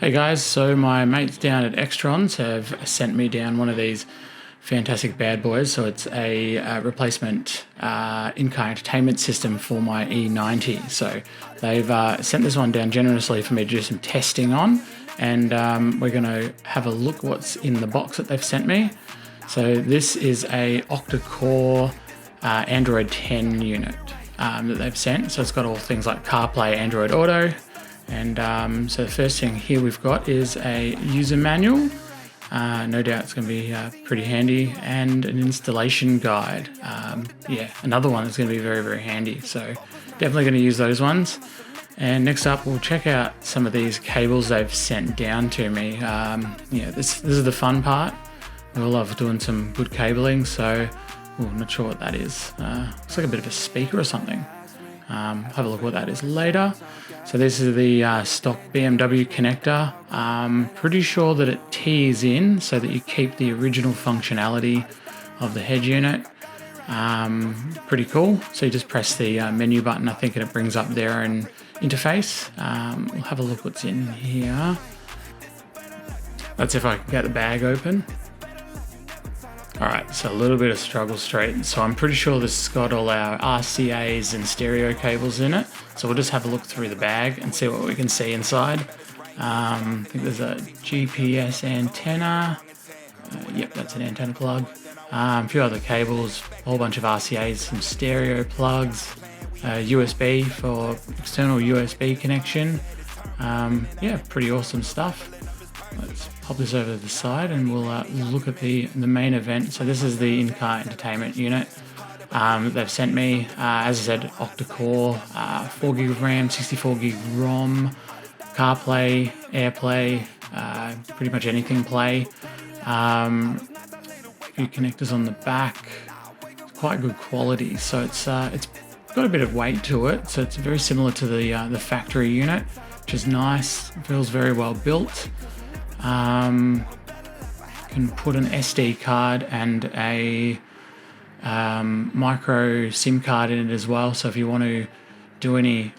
Hey guys, so my mates down at Extrons have sent me down one of these fantastic bad boys. So it's a replacement in-car entertainment system for my E90. So they've sent this one down generously for me to do some testing on, and we're going to have a look what's in the box that they've sent me. So this is a octa-core Android 10 unit that they've sent. So it's got all things like CarPlay, Android Auto. And so the first thing here we've got is a user manual. No doubt it's going to be pretty handy, and an installation guide. Yeah, another one that's going to be very, very handy. So definitely going to use those ones. And next up, we'll check out some of these cables they've sent down to me. Yeah, this is the fun part. We all love doing some good cabling. So, I'm not sure what that is. Looks like a bit of a speaker or something. Have a look what that is later. So this is the stock BMW connector. Pretty sure that it tees in so that you keep the original functionality of the head unit. Pretty cool. So you just press the menu button, I think, and it brings up their interface. We'll have a look what's in here. That's if I can get the bag open. Alright, so a little bit of struggle straight. So I'm pretty sure this has got all our RCAs and stereo cables in it. So we'll just have a look through the bag and see what we can see inside. I think there's a GPS antenna. Yep, that's an antenna plug. A few other cables, a whole bunch of RCAs, some stereo plugs, USB for external USB connection. Yeah, pretty awesome stuff. Let's pop this over to the side and we'll look at the main event. So this is the in-car entertainment unit they've sent me. As I said, octa-core, 4GB of RAM, 64GB ROM, CarPlay, AirPlay, pretty much anything play. A few connectors on the back. It's quite good quality. So it's got a bit of weight to it. So it's very similar to the factory unit, which is nice. It feels very well built. Can put an SD card and a micro SIM card in it as well. So if you want to do any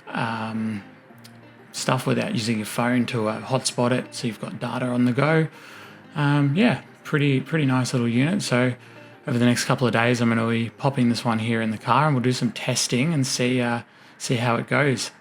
stuff without using your phone to hotspot it, so you've got data on the go. Yeah, pretty nice little unit. So over the next couple of days, I'm going to be popping this one here in the car, and we'll do some testing and see how it goes.